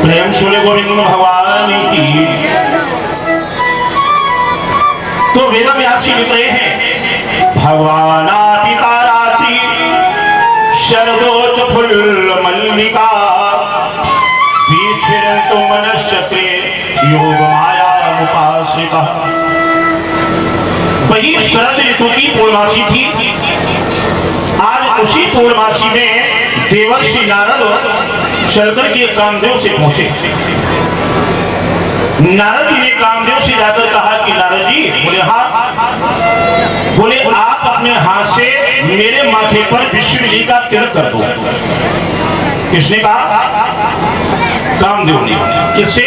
प्रेम सुने गोविंद भगवान की। तो वेद व्यास जी लिख रहे हैं, भगवानाति ताराति शरदोत फुल मल्लिका बीछिरंतु मनश्चक्रे योग माया उपाश्रिता। वही शरद ऋतु की पूर्णमासी थी। आज उसी पूर्णमासी में देवर्षि नारद चलकर के कामदेव से पहुंचे। नारद जी ने कामदेव से जाकर कहा कि नारद जी, बोले हाँ, बोले आप अपने हाथ से मेरे माथे पर विष्णु जी का तिलक कर दो। किसने कहा? कामदेव ने। किससे?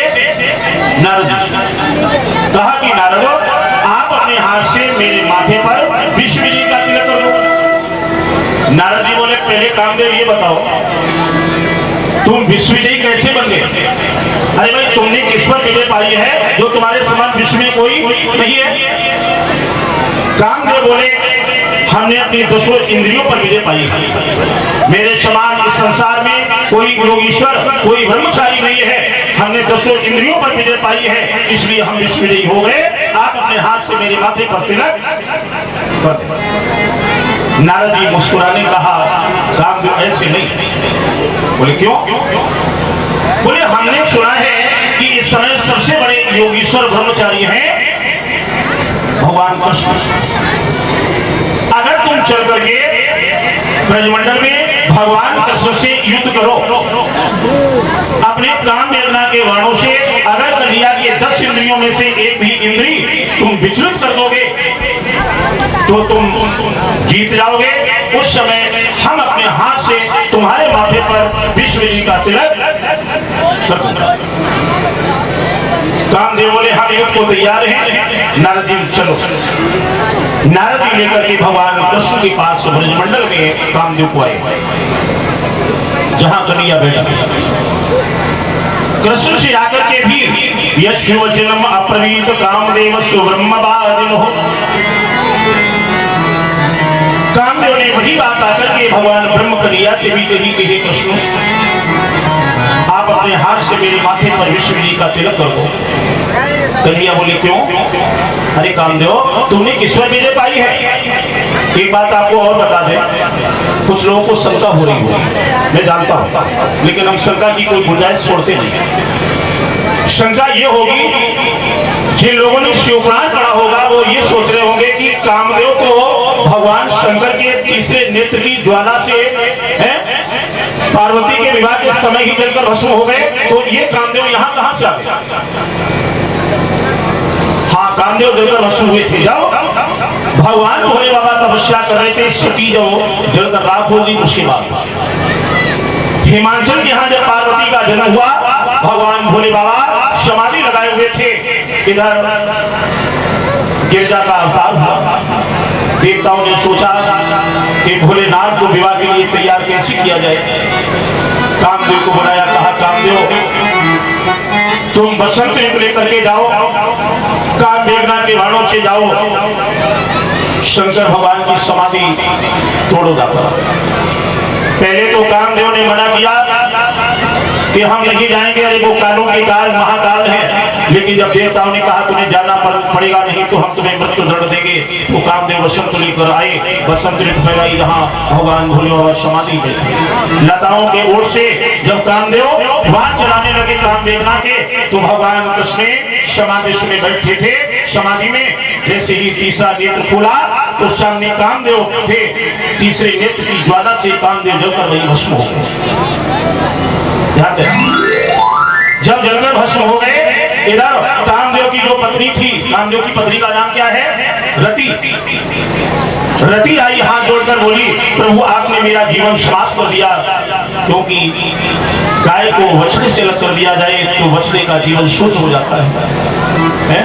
नारद जी। कहा कि नारद आप अपने हाथ से मेरे माथे पर विष्णु जी का तिलक कर दो। नारद जी बोले पहले कामदेव ये बताओ, तुम विश्वविजयी कैसे बन गए? अरे भाई, तुमने किस पर विजय पाई है जो तुम्हारे समान विश्व में कोई नहीं है? कामदेव बोले हमने अपनी 200 इंद्रियों पर विजय पाई है। मेरे समान इस संसार में कोई योगीश्वर, कोई ब्रह्मचारी नहीं है। हमने 200 इंद्रियों पर विजय पाई है, इसलिए हम विश्वविजयी हो गए। आप अपने हाथ से मेरे माथे पर तिलक कर दो। नारद जी मुस्कुराने कहा, कामदेव ऐसे नहीं। बोले क्यों? बोले हमने सुना है कि इस समय सबसे बड़े योगीश्वर ब्रह्मचारी हैं भगवान कृष्ण। अगर तुम चल करके ब्रजमंडल में भगवान कृष्ण से युद्ध करो, अपने काम वेदना के वर्णों से अगर कन्हैया के 10 इंद्रियों में से एक भी इंद्री तुम विचलित कर दोगे तो तुम जीत जाओगे। उस समय हम अपने हाथ से तुम्हारे माथे पर विष्णु जी का तिलक कर दूंगा। कामदेव बोले हम युद्ध को तैयार हैं। नारद जी चलो। नारद जी लेकर के भगवान कृष्ण के पास ब्रजमंडल में कामदेव को आए, जहां कन्हैया बैठा। कृष्ण से आकर के भी यशोचनम अप्रवीत कामदेव सुब्रह्मवादिनो। कामदेव ने वही बात आकर के भगवान ब्रह्म कन्हैया से भी कही कि हे कृष्ण, आप अपने हाथ से मेरे माथे पर विष्णु जी का तिलक कर दो। कन्हैया बोले क्यों? अरे कामदेव, तुमने किस पर विजय पाई है? एक बात आपको और बता दें, कुछ लोगों को शंका हो रही हो, मैं जानता हूं, लेकिन हम शंका की कोई गुंजाइश छोड़ते नहीं। शंका ये होगी, जिन लोगों ने शिवपुराण पढ़ा होगा वो ये सोच रहे होंगे कि कामदेव तो भगवान शंकर के तीसरे नेत्र की ज्वाला से पार्वती के विवाह के समय ही जलकर भस्म हो गए, तो ये कामदेव यहाँ कहां से आ गए? हाँ, कामदेव जलकर भस्म हुए थे। जाओ, भगवान भोले बाबा तपस्या कर रहे थे, सती जब जलकर राख हो गई, उसके बाद हिमाचल के यहाँ जब पार्वती का जन्म हुआ, भगवान भोले बाबा समाधि लगाए हुए थे। इधर गिरजा का अवतार हुआ। देवताओं ने सोचा कि भोलेनाथ को विवाह के लिए तैयार कैसे किया जाए। कामदेव को बुलाया, कहा कामदेव तुम बसंत ऋतु लेकर के जाओ, काम मेघनाथ के बाणों से जाओ, शंकर भगवान की समाधि तोड़ो जाकर। पहले तो कामदेव ने मना किया कि हम नहीं जाएंगे, अरे वो कालों के काल महाकाल है। लेकिन जब देवताओं ने कहा तुम्हें जाना पड़ेगा, नहीं तो हम तुम्हें मृत्यु दंड देंगे, तो कामदेव वसंत लेकर आए। वसंत ऋतु फैलाई जहाँ भगवान भोले बाबा समाधि में। लताओं के ओर से जब कामदेव बाण चलाने लगे काम मेघना के, तो भगवान कृष्ण समाधि में बैठे थे। समाधि में जैसे ही तीसरा नेत्र खुला तो सामने कामदेव थे। तीसरे नेत्र की ज्वाला से कामदेव जलकर वही भस्म हो गए। जब जलकर भस्म हो गए, इधर कामदेव की जो पत्नी थी, कामदेव की पत्नी का नाम क्या है? रति। रति आई, हाथ जोड़कर बोली, प्रभु आपने मेरा जीवन समाप्त कर दिया, क्योंकि गाय को बछड़े से अलग कर दिया जाए तो बछड़े का जीवन शुद्ध हो जाता है।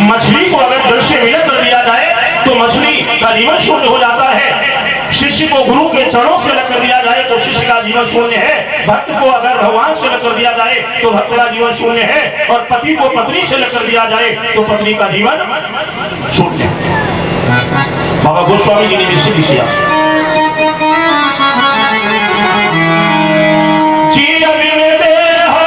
मछली को अगर जल से मिलन कर दिया जाए तो मछली का जीवन शून्य हो जाता है। शिष्य को गुरु के चरणों से अलग कर दिया जाए तो शिष्य का जीवन शून्य है। भक्त को अगर भगवान से अलग कर दिया जाए तो भक्त का जीवन शून्य है। और पति को पत्नी से अलग कर दिया जाए तो पत्नी का जीवन शून्य है। बाबा गोस्वामी जी ने निश्चित किया। जी अग्नि देहा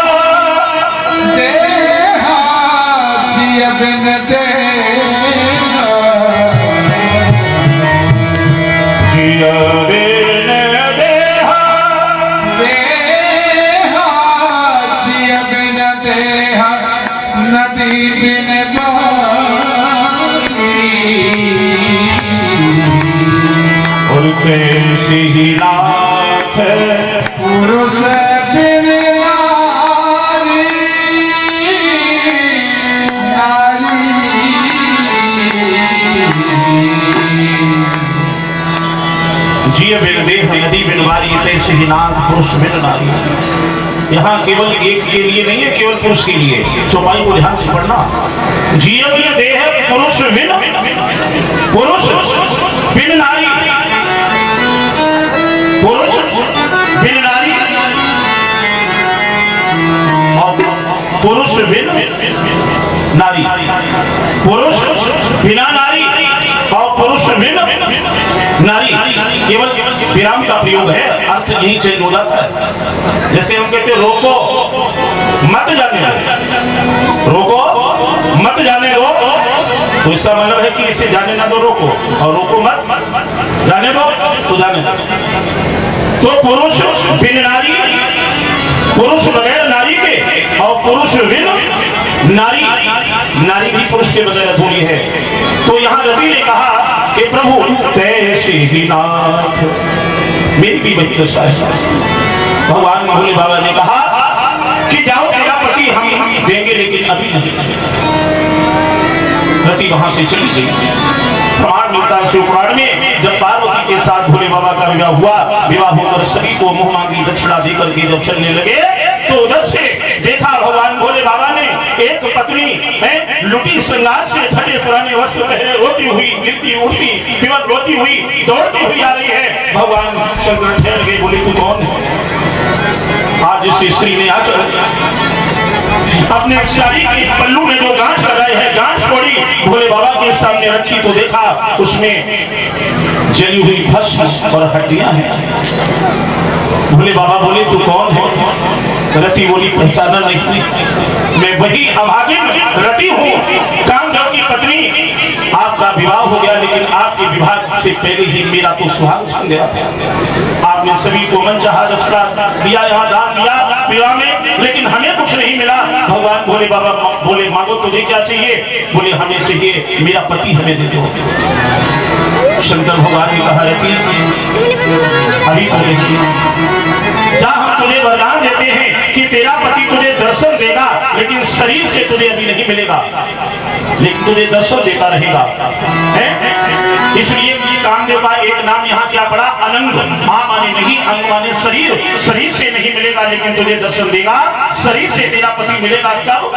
तैसे ही नाथ पुरुष बिन जिय बिन देह नदी बिन वारी तैसे ही नाथ पुरुष बिन नारी। यहाँ केवल एक के लिए नहीं है, केवल पुरुष के लिए। चौपाई को ध्यान से पढ़ना। जिय बिन देह पुरुष बिन नारी, पुरुष बिन नारी और पुरुष बिन नारी, पुरुष बिना नारी और पुरुष बिन नारी। केवल विराम का प्रयोग है, अर्थ यही चेंज हो जाता है। जैसे हम कहते रोको मत जाने दो, रोको मत जाने दो, तो इसका मतलब है कि इसे जाने ना दो रोको, और रोको मत जाने दो तो जाने दो। तो पुरुष बिन नारी, पुरुष बगैर नारी के, और पुरुष बिन नारी, नारी भी पुरुष के बगैर अधूरी है। तो यहाँ रवि ने कहा कि प्रभु तैसे ही नाथ, मेरी भी वही दशा है। भगवान भोले बाबा ने कहा कि जाओ तेरा पति हम देंगे, लेकिन अभी नहीं। रति वहां से चली गई। प्रमाण मिलता है शिवपुराण में, जब पार्वती के साथ भोले बाबा का विवाह हुआ, विवाह होकर सभी को मुंह मांगी दक्षिणा देकर के जब चलने लगे, तो उधर से देखा भगवान भोले बाबा ने एक पत्नी है लुटी श्रृंगार से फटे पुराने वस्त्र पहने रोती हुई, गिरती उठती, विवल रोती हुई, दौड़ती हुई आ रही है। भगवान शंकर ठहर गए, बोले तू कौन है? आज इस स्त्री ने आकर अपने साड़ी के पल्लू में जो गांठ लगाए है, गांठ छोड़ी भोले बाबा के सामने रखी, तो देखा उसमें जली हुई भस्म और हड्डियां हैं। भोले बाबा बोले तू कौन है? रति बोली पहचाना नहीं, मैं वही अभागिन रति हूँ, कामदेव की पत्नी। आपका विवाह हो गया, लेकिन आपके विवाह से पहले ही मेरा तो सुहाग छन गया था। आपने सभी को मन चाहा दक्षिणा दिया, यहाँ दान दिया विवाह में, लेकिन हमें कुछ नहीं मिला। भगवान भोले बाबा बोले मांगो तुझे क्या चाहिए? बोले हमें चाहिए मेरा पति, हमें दे दो। शंकर भगवान ने कहा रति अभी तो नहीं, जा हम तुझे वरदान देते हैं कि तेरा पति तुझे दर्शन देगा, लेकिन शरीर से तुझे अभी नहीं मिलेगा, लेकिन तुझे दर्शन देता रहेगा। इसलिए कामदेव का एक नाम यहाँ क्या पड़ा? अनंग। आ माने नहीं, अंग माने शरीर, शरीर से नहीं मिलेगा लेकिन तुझे दर्शन देगा, शरीर से तेरा पति मिलेगा। कब?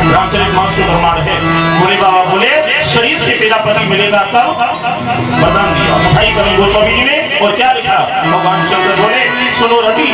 रामचरितमानस में प्रमाण है। भोले बाबा बोले शरीर से तेरा पति मिलेगा कब? वरदान दिया। पढ़ाई करें गोस्वामी जी ने, और क्या लिखा? भगवान शंकर बोले सुनो रवि,